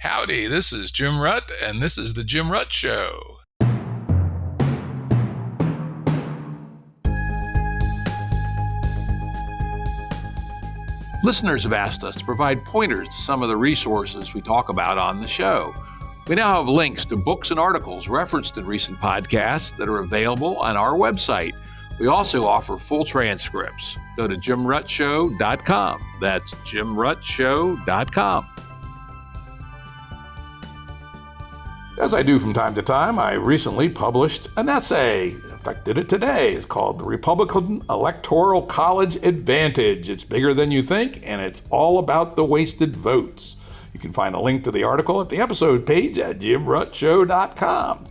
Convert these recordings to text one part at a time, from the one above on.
Howdy, this is Jim Rutt, and this is The Jim Rutt Show. Listeners have asked us to provide pointers to some of the resources we talk about on the show. We now have links to books and articles referenced in recent podcasts that are available on our website. We also offer full transcripts. Go to jimruttshow.com. That's jimruttshow.com. As I do from time to time, I recently published an essay. In fact, did it today. It's called The Republican Electoral College Advantage. It's bigger than you think, and it's all about the wasted votes. You can find a link to the article at the episode page at jimruttshow.com.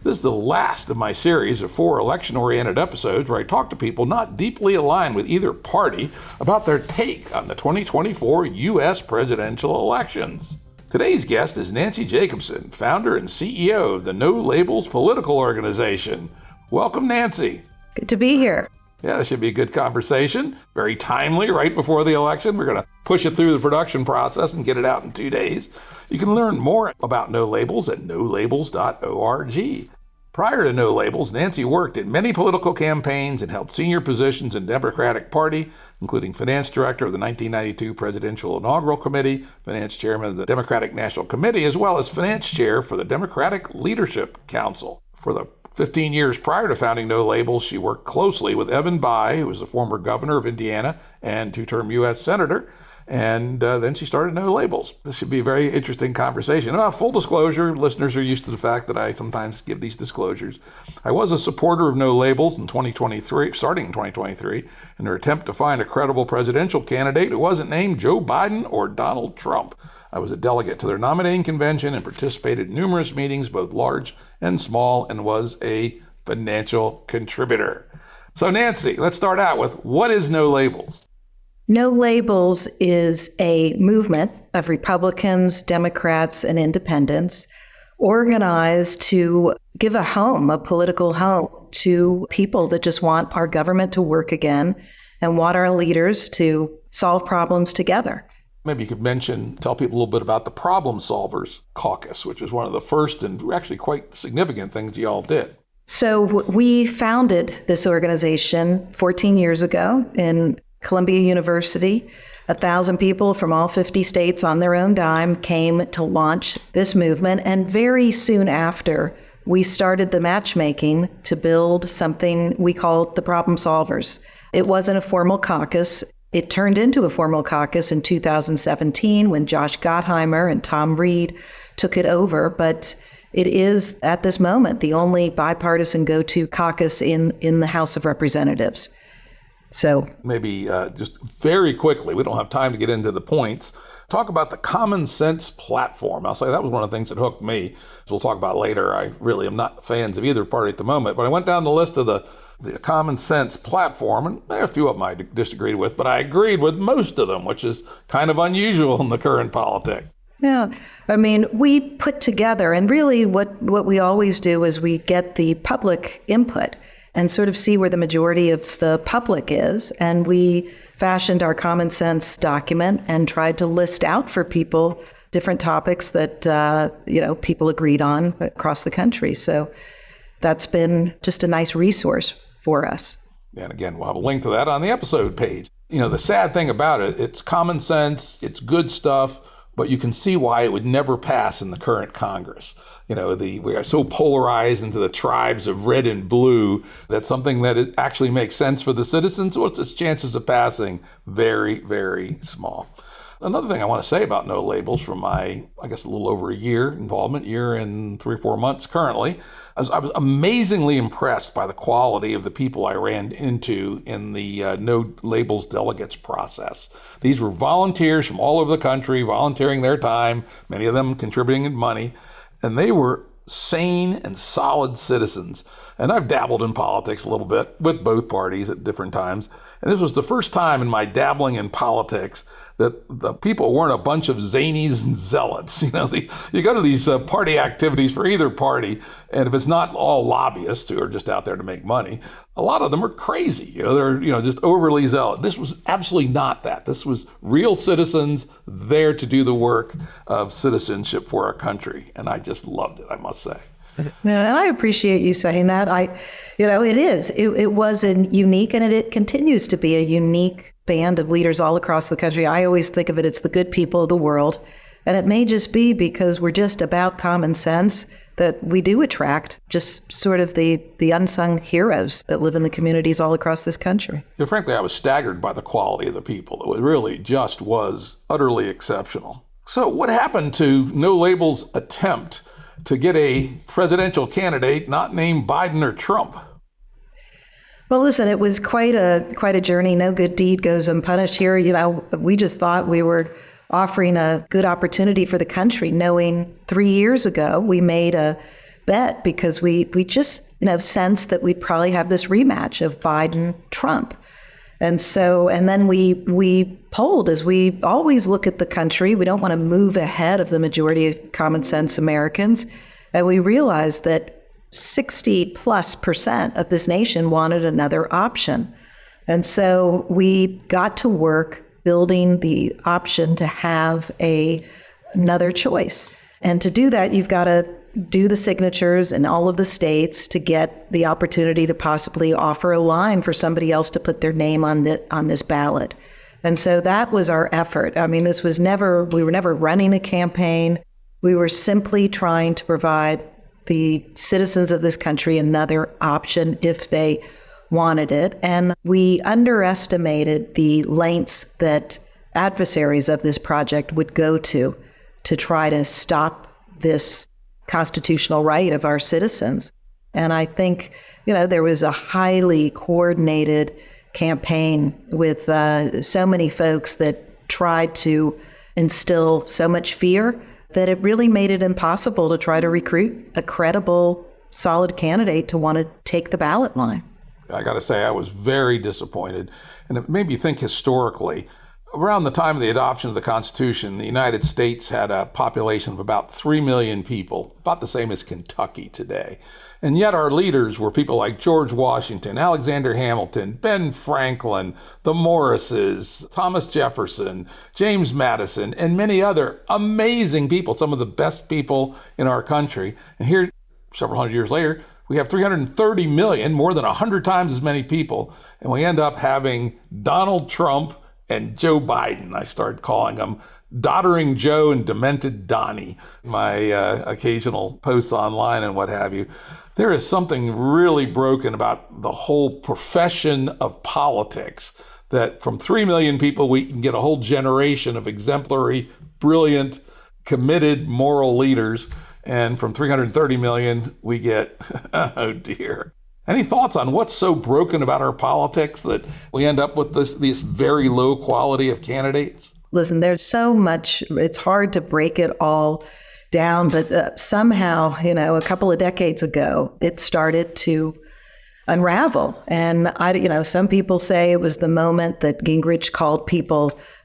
This is the last of my series of 4 election-oriented episodes where I talk to people not deeply aligned with either party about their take on the 2024 U.S. presidential elections. Today's guest is Nancy Jacobson, founder and CEO of the No Labels political organization. Welcome, Nancy. Good to be here. Yeah, this should be a good conversation. Very timely, right before the election. We're going to push it through the production process and get it out in 2 days. You can learn more about No Labels at nolabels.org. Prior to No Labels, Nancy worked in many political campaigns and held senior positions in the Democratic Party, including finance director of the 1992 Presidential Inaugural Committee, finance chairman of the Democratic National Committee, as well as finance chair for the Democratic Leadership Council. For the 15 years prior to founding No Labels, she worked closely with Evan Bayh, who was the former governor of Indiana and 2-term U.S. senator. And then she started No Labels. This should be a very interesting conversation. Full disclosure, listeners are used to the fact that I sometimes give these disclosures. I was a supporter of No Labels in 2023, starting in 2023, in their attempt to find a credible presidential candidate who wasn't named Joe Biden or Donald Trump. I was a delegate to their nominating convention and participated in numerous meetings, both large and small, and was a financial contributor. So Nancy, let's start out with, what is No Labels? No Labels is a movement of Republicans, Democrats, and independents organized to give a home, a political home, to people that just want our government to work again and want our leaders to solve problems together. Maybe you could tell people a little bit about the Problem Solvers Caucus, which was one of the first and actually quite significant things you all did. So we founded this organization 14 years ago in Columbia University. 1,000 people from all 50 states on their own dime came to launch this movement. And very soon after, we started the matchmaking to build something we called the Problem Solvers. It wasn't a formal caucus. It turned into a formal caucus in 2017 when Josh Gottheimer and Tom Reed took it over. But it is, at this moment, the only bipartisan go-to caucus in the House of Representatives. So maybe just very quickly, we don't have time to get into the points, talk about the Common Sense platform. I'll say that was one of the things that hooked me, as we'll talk about later. I really am not fans of either party at the moment, but I went down the list of the Common Sense platform, and there are a few of them I disagreed with, but I agreed with most of them, which is kind of unusual in the current politics. Yeah, I mean, we put together, and really what we always do is we get the public input and sort of see where the majority of the public is. And we fashioned our Common Sense document and tried to list out for people different topics that, people agreed on across the country. So that's been just a nice resource for us. And again, we'll have a link to that on the episode page. The sad thing about it, it's common sense, it's good stuff, but you can see why it would never pass in the current Congress. We are so polarized into the tribes of red and blue that something that actually makes sense for the citizens, what's its chances of passing? Very, very small. Another thing I want to say about No Labels from my, a little over a year involvement, year and 3 or 4 months currently, I was amazingly impressed by the quality of the people I ran into in the No Labels delegates process. These were volunteers from all over the country, volunteering their time, many of them contributing in money, and they were sane and solid citizens. And I've dabbled in politics a little bit with both parties at different times. And this was the first time in my dabbling in politics that the people weren't a bunch of zanies and zealots. You go to these party activities for either party, and if it's not all lobbyists who are just out there to make money, a lot of them are crazy. They're just overly zealot. This was absolutely not that. This was real citizens there to do the work of citizenship for our country, and I just loved it, I must say. Yeah, and I appreciate you saying that. It was a unique, and it continues to be a unique band of leaders all across the country. I always think of it's the good people of the world. And it may just be because we're just about common sense that we do attract just sort of the unsung heroes that live in the communities all across this country. Yeah, frankly, I was staggered by the quality of the people. It really just was utterly exceptional. So what happened to No Label's attempt to get a presidential candidate not named Biden or Trump? Well, listen, it was quite a journey. No good deed goes unpunished here. We just thought we were offering a good opportunity for the country, knowing 3 years ago we made a bet because we just sensed that we'd probably have this rematch of Biden-Trump. And then we polled, as we always look at the country. We don't want to move ahead of the majority of common sense Americans. And we realized that 60+% of this nation wanted another option. And so we got to work building the option to have another choice. And to do that, you've got to do the signatures in all of the states to get the opportunity to possibly offer a line for somebody else to put their name on this ballot. And so that was our effort. I mean, we were never running a campaign. We were simply trying to provide the citizens of this country another option if they wanted it. And we underestimated the lengths that adversaries of this project would go to try to stop this constitutional right of our citizens. And I think, there was a highly coordinated campaign with so many folks that tried to instill so much fear that it really made it impossible to try to recruit a credible, solid candidate to want to take the ballot line. I got to say, I was very disappointed. And it made me think historically. Around the time of the adoption of the Constitution, the United States had a population of about 3 million people, about the same as Kentucky today. And yet our leaders were people like George Washington, Alexander Hamilton, Ben Franklin, the Morrises, Thomas Jefferson, James Madison, and many other amazing people, some of the best people in our country. And here, several hundred years later, we have 330 million, more than 100 times as many people, and we end up having Donald Trump and Joe Biden. I started calling them Doddering Joe and Demented Donnie, my occasional posts online and what have you. There is something really broken about the whole profession of politics, that from 3 million people, we can get a whole generation of exemplary, brilliant, committed, moral leaders. And from 330 million, we get, oh dear. Any thoughts on what's so broken about our politics that we end up with this very low quality of candidates? Listen, there's so much, it's hard to break it all down, but somehow, a couple of decades ago, it started to unravel. And some people say it was the moment that Gingrich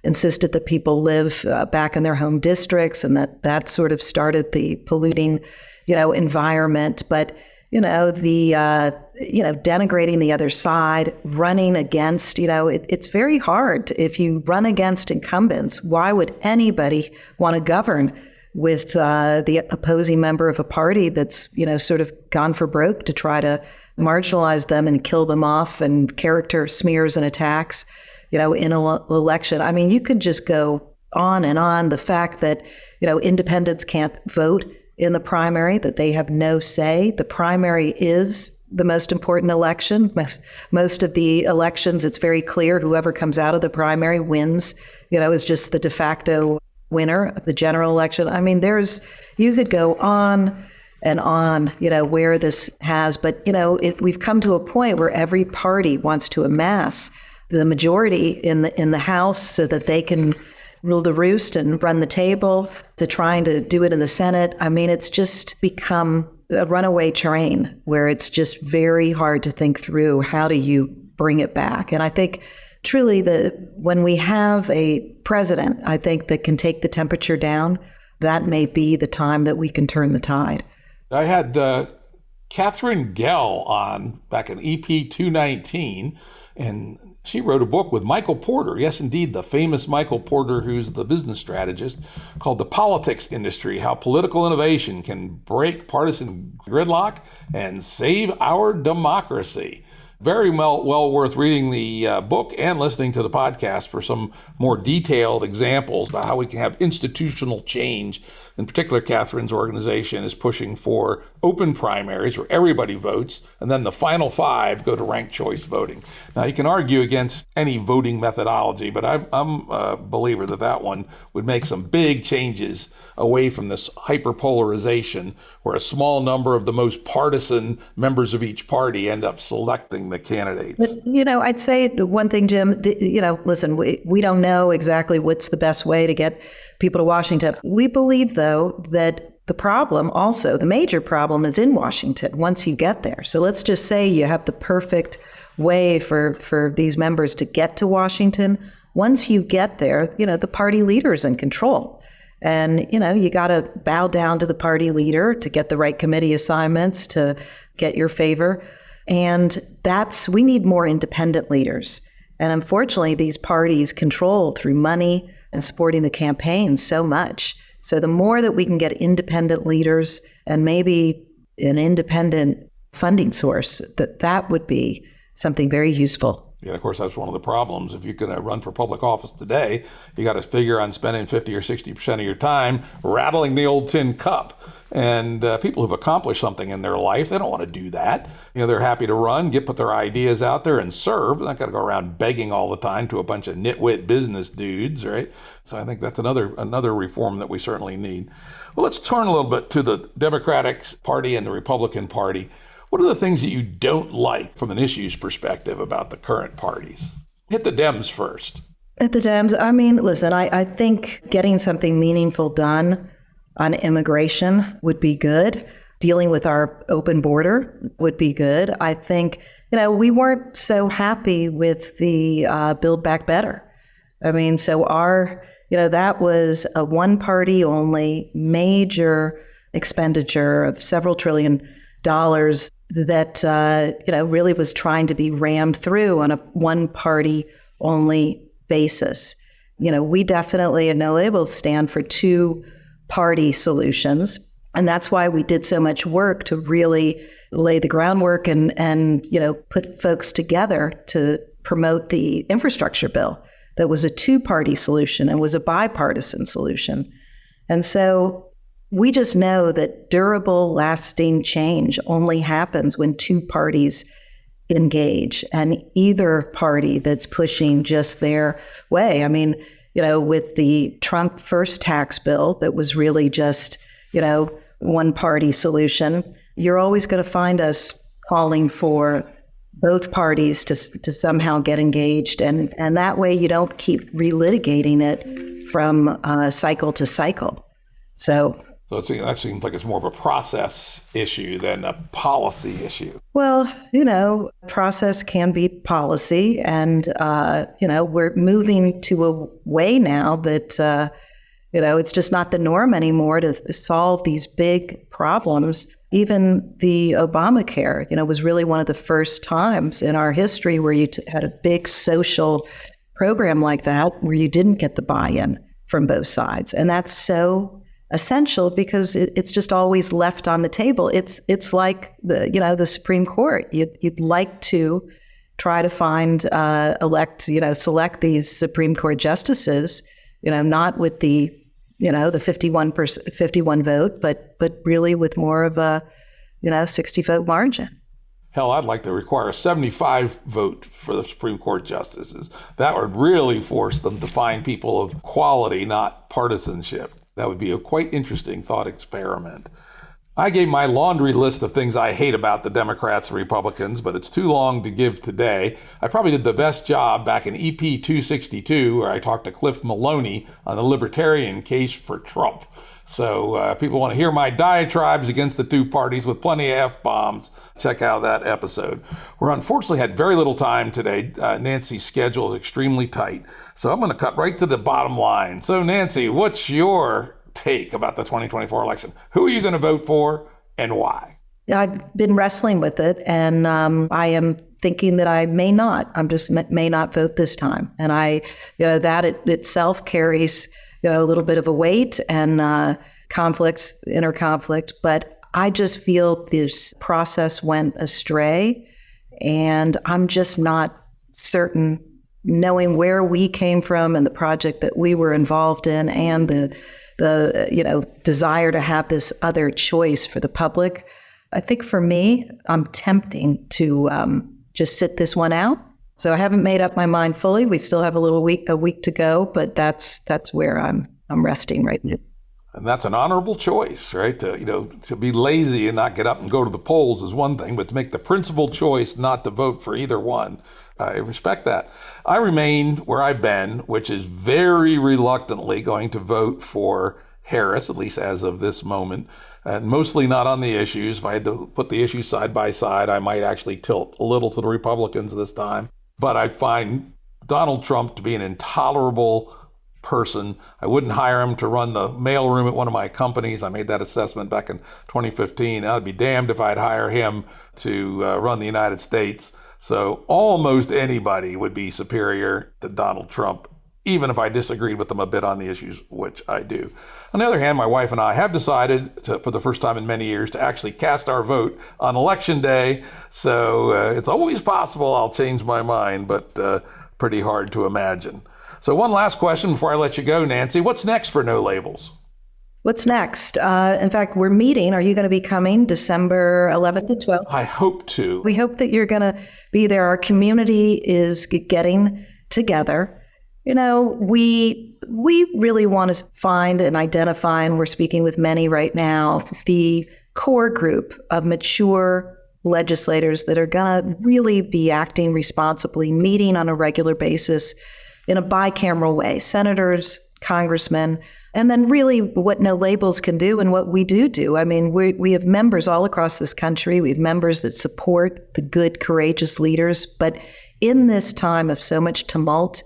insisted that people live back in their home districts, and that sort of started the polluting, environment. But denigrating the other side, running against, it's very hard. If you run against incumbents, why would anybody want to govern with the opposing member of a party that's, sort of gone for broke to try to marginalize them and kill them off, and character smears and attacks, in an election? I mean, you could just go on and on. The fact that, independents can't vote in the primary, that they have no say. The primary is the most important election. Most of the elections, it's very clear whoever comes out of the primary wins, is just the de facto winner of the general election. I mean, you could go on and on, where this has, but, if we've come to a point where every party wants to amass the majority in the House so that they can rule the roost and run the table, to trying to do it in the Senate. I mean, it's just become a runaway train where it's just very hard to think through how do you bring it back. And I think truly when we have a president, I think, that can take the temperature down, that may be the time that we can turn the tide. I had Catherine Gell on back in EP 219, and she wrote a book with Michael Porter. Yes, indeed, the famous Michael Porter, who's the business strategist, called The Politics Industry, How Political Innovation Can Break Partisan Gridlock and Save Our Democracy. Very well worth reading the book and listening to the podcast for some more detailed examples about how we can have institutional change. In particular, Catherine's organization is pushing for open primaries where everybody votes, and then the final 5 go to ranked choice voting. Now, you can argue against any voting methodology, but I'm a believer that one would make some big changes away from this hyperpolarization where a small number of the most partisan members of each party end up selecting the candidates. But, I'd say one thing, Jim, listen, we don't know exactly what's the best way to get people to Washington. We believe, though, that the major problem is in Washington once you get there. So let's just say you have the perfect way for these members to get to Washington. Once you get there, the party leader is in control. And, you got to bow down to the party leader to get the right committee assignments, to get your favor. And we need more independent leaders. And unfortunately, these parties control through money and supporting the campaigns so much. So the more that we can get independent leaders and maybe an independent funding source, that would be something very useful. Yeah, of course, that's one of the problems. If you're going to run for public office today, you got to figure on spending 50 or 60% of your time rattling the old tin cup. And people who've accomplished something in their life, they don't want to do that. They're happy to run, put their ideas out there and serve. They're not going to go around begging all the time to a bunch of nitwit business dudes, right? So I think that's another reform that we certainly need. Well, let's turn a little bit to the Democratic Party and the Republican Party. What are the things that you don't like from an issues perspective about the current parties? Hit the Dems first. At the Dems, listen, I think getting something meaningful done on immigration would be good. Dealing with our open border would be good. I think, we weren't so happy with the Build Back Better. So that was a one-party only major expenditure of several $1 trillion that, really was trying to be rammed through on a one-party only basis. We definitely at No Labels stand for two-party solutions. And that's why we did so much work to really lay the groundwork and put folks together to promote the infrastructure bill that was a two-party solution and was a bipartisan solution. And so we just know that durable, lasting change only happens when two parties engage, and either party that's pushing just their way. With the Trump first tax bill that was really just, one party solution, you're always going to find us calling for both parties to somehow get engaged. And that way you don't keep relitigating it from cycle to cycle. So that seems like it's more of a process issue than a policy issue. Well, process can be policy. And, we're moving to a way now that, it's just not the norm anymore to solve these big problems. Even the Obamacare, was really one of the first times in our history where you had a big social program like that, where you didn't get the buy-in from both sides. And that's so essential because it's just always left on the table. It's like the Supreme Court. You'd like to try to find, select these Supreme Court justices, not with the 51 vote, but really with more of a 60 vote margin. Hell, I'd like to require a 75 vote for the Supreme Court justices. That would really force them to find people of quality, not partisanship. That would be a quite interesting thought experiment. I gave my laundry list of things I hate about the Democrats and Republicans, but it's too long to give today. I probably did the best job back in EP 262, where I talked to Cliff Maloney on the libertarian case for Trump. So people want to hear my diatribes against the two parties with plenty of F-bombs. Check out that episode. We're unfortunately had very little time today. Nancy's schedule is extremely tight. So I'm going to cut right to the bottom line. So Nancy, what's your take about the 2024 election? Who are you going to vote for and why? I've been wrestling with it, and I am thinking that I may not. I'm just may not vote this time. And that itself carries a little bit of a weight and inner conflict. But I just feel this process went astray, and I'm just not certain, knowing where we came from and the project that we were involved in, and the desire to have this other choice for the public. I think for me, I'm tempting to just sit this one out. So I haven't made up my mind fully. We still have a week to go, but that's where I'm resting right now. And that's an honorable choice, right? To be lazy and not get up and go to the polls is one thing, but to make the principled choice not to vote for either one, I respect that. I remain where I've been, which is very reluctantly going to vote for Harris, at least as of this moment, and mostly not on the issues. If I had to put the issues side by side, I might actually tilt a little to the Republicans this time. But I find Donald Trump to be an intolerable person. I wouldn't hire him to run the mailroom at one of my companies. I made that assessment back in 2015. I'd be damned if I'd hire him to run the United States. So almost anybody would be superior to Donald Trump, even if I disagreed with them a bit on the issues, which I do. On the other hand, my wife and I have decided for the first time in many years, to actually cast our vote on Election Day. So it's always possible I'll change my mind, but pretty hard to imagine. So one last question before I let you go, Nancy. What's next for No Labels? What's next? In fact, we're meeting. Are you going to be coming December 11th and 12th? I hope to. We hope that you're going to be there. Our community is getting together. We really want to find and identify, and we're speaking with many right now, the core group of mature legislators that are going to really be acting responsibly, meeting on a regular basis in a bicameral way, senators, congressmen, and then really what No Labels can do and what we do. I mean, we have members all across this country. We have members that support the good, courageous leaders. But in this time of so much tumult,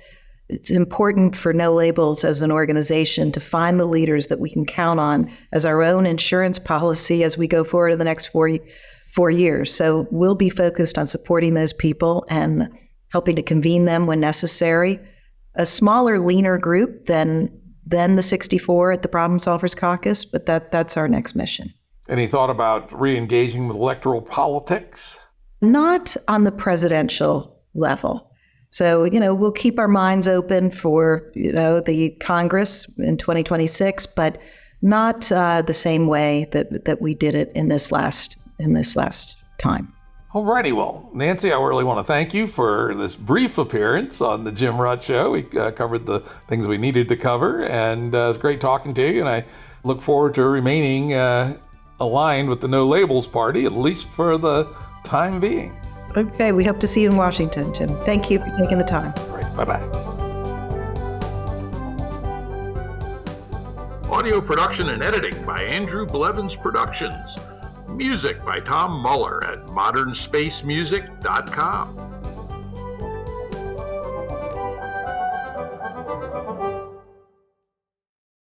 it's important for No Labels as an organization to find the leaders that we can count on as our own insurance policy as we go forward in the next four years. So we'll be focused on supporting those people and helping to convene them when necessary. A smaller, leaner group than the 64 at the Problem Solvers Caucus, but that's our next mission. Any thought about re-engaging with electoral politics? Not on the presidential level. So, we'll keep our minds open for, the Congress in 2026, but not the same way that we did it in this last time. Alrighty, well, Nancy, I really want to thank you for this brief appearance on the Jim Rutt Show. We covered the things we needed to cover, and it's great talking to you, and I look forward to remaining aligned with the No Labels Party, at least for the time being. Okay, we hope to see you in Washington, Jim. Thank you for taking the time. All right, bye-bye. Audio production and editing by Andrew Blevins Productions. Music by Tom Muller at modernspacemusic.com.